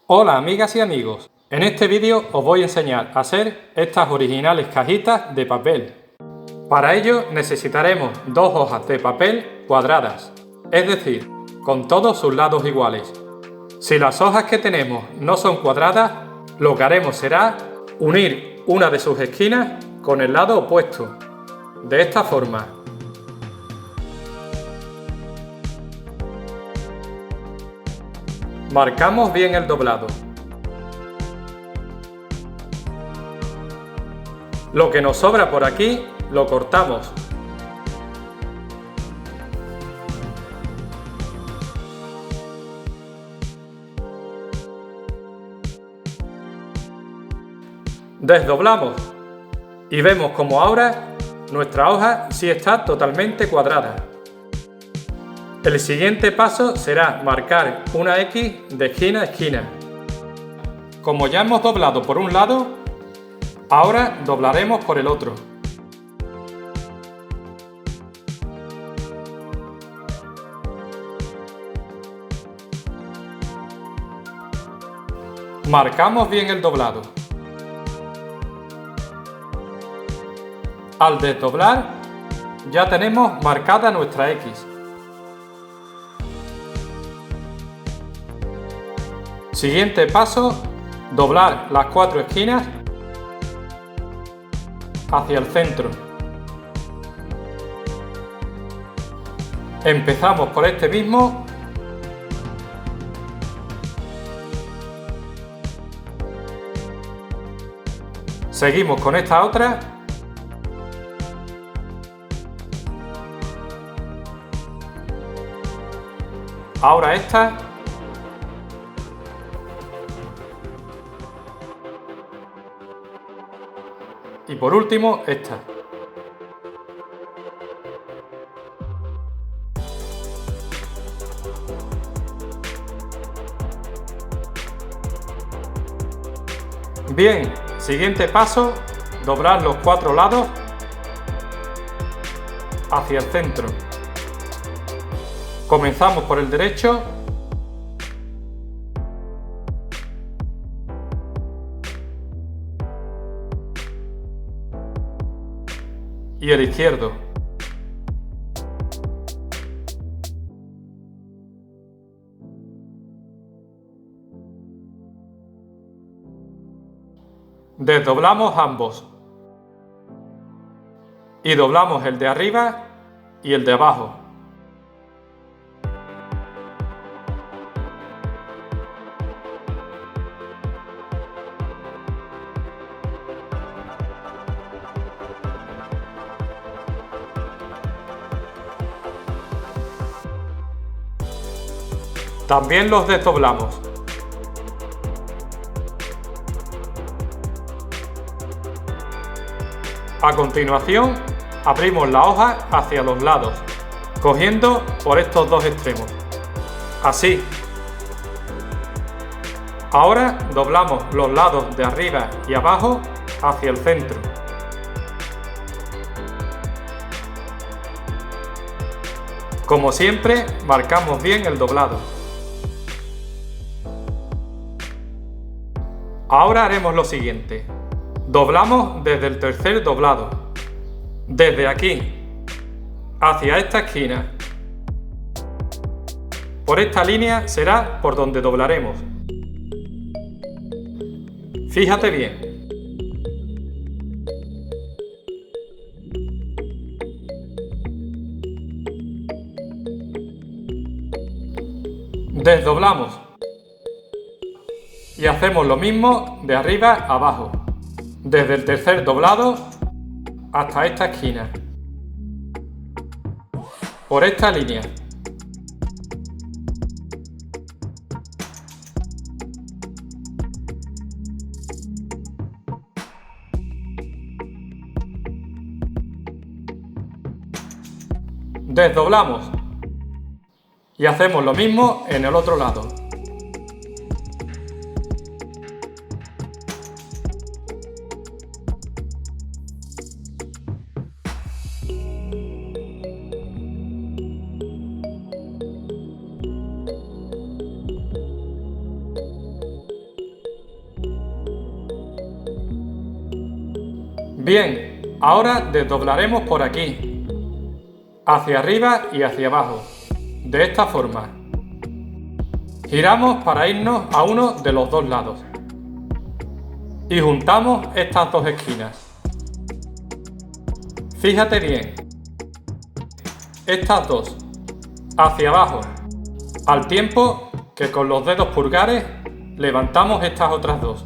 Hola amigas y amigos, en este vídeo os voy a enseñar a hacer estas originales cajitas de papel. Para ello necesitaremos dos hojas de papel cuadradas, es decir, con todos sus lados iguales. Si las hojas que tenemos no son cuadradas, lo que haremos será unir una de sus esquinas con el lado opuesto, de esta forma. Marcamos bien el doblado. Lo que nos sobra por aquí lo cortamos. Desdoblamos y vemos como ahora nuestra hoja sí está totalmente cuadrada. El siguiente paso será marcar una X de esquina a esquina. Como ya hemos doblado por un lado, ahora doblaremos por el otro. Marcamos bien el doblado. Al desdoblar, ya tenemos marcada nuestra X. Siguiente paso, doblar las cuatro esquinas hacia el centro. Empezamos por este mismo. Seguimos con esta otra. Ahora esta. Y por último, esta. Bien, siguiente paso, doblar los cuatro lados hacia el centro. Comenzamos por el derecho. Y el izquierdo. Desdoblamos ambos. Y doblamos el de arriba y el de abajo. También los desdoblamos. A continuación, abrimos la hoja hacia los lados, cogiendo por estos dos extremos. Así. Ahora doblamos los lados de arriba y abajo hacia el centro. Como siempre, marcamos bien el doblado. Ahora haremos lo siguiente. Doblamos desde el tercer doblado, desde aquí, hacia esta esquina. Por esta línea será por donde doblaremos. Fíjate bien. Desdoblamos. Y hacemos lo mismo de arriba a abajo, desde el tercer doblado hasta esta esquina, por esta línea. Desdoblamos. Y hacemos lo mismo en el otro lado. Bien, ahora desdoblaremos por aquí, hacia arriba y hacia abajo, de esta forma. Giramos para irnos a uno de los dos lados y juntamos estas dos esquinas. Fíjate bien, estas dos, hacia abajo, al tiempo que con los dedos pulgares levantamos estas otras dos.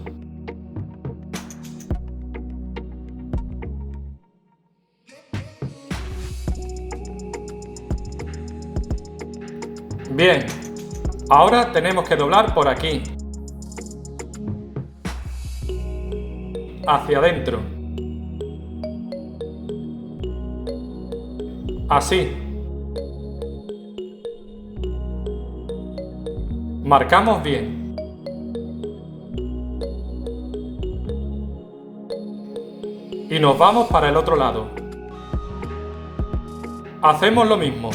Bien, ahora tenemos que doblar por aquí, hacia adentro, así. Marcamos bien. Y nos vamos para el otro lado. Hacemos lo mismo.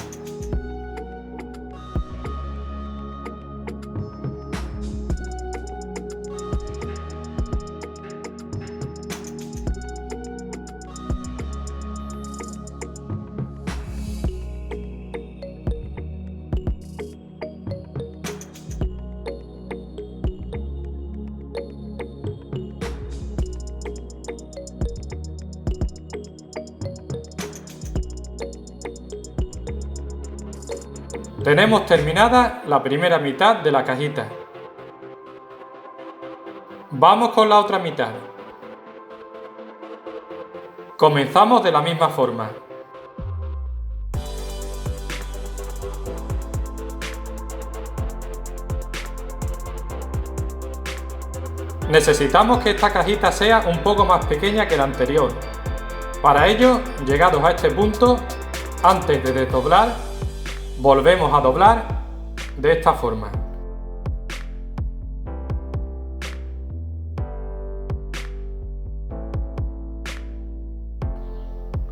Tenemos terminada la primera mitad de la cajita. Vamos con la otra mitad. Comenzamos de la misma forma. Necesitamos que esta cajita sea un poco más pequeña que la anterior. Para ello, llegados a este punto, antes de desdoblar, volvemos a doblar de esta forma.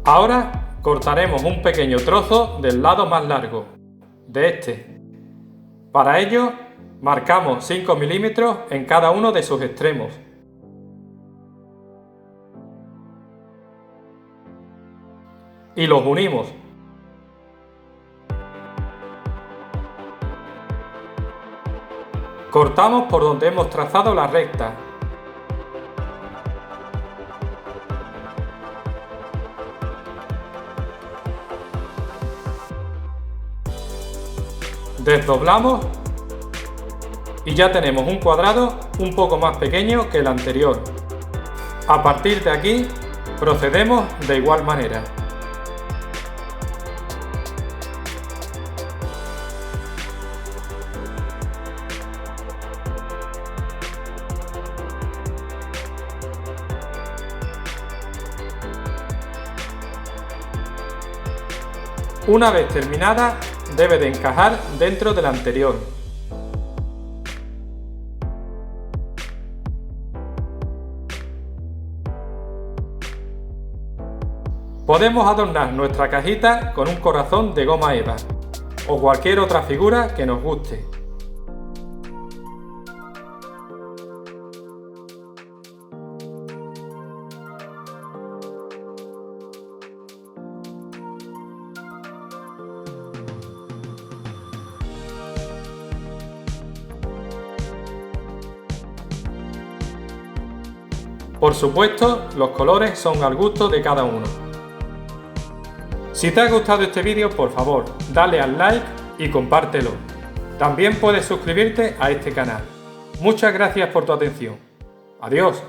Ahora cortaremos un pequeño trozo del lado más largo, de este. Para ello, marcamos 5 milímetros en cada uno de sus extremos. Y los unimos. Cortamos por donde hemos trazado la recta. Desdoblamos y ya tenemos un cuadrado un poco más pequeño que el anterior. A partir de aquí procedemos de igual manera. Una vez terminada, debe de encajar dentro del anterior. Podemos adornar nuestra cajita con un corazón de goma eva o cualquier otra figura que nos guste. Por supuesto, los colores son al gusto de cada uno. Si te ha gustado este vídeo, por favor, dale al like y compártelo. También puedes suscribirte a este canal. Muchas gracias por tu atención. Adiós.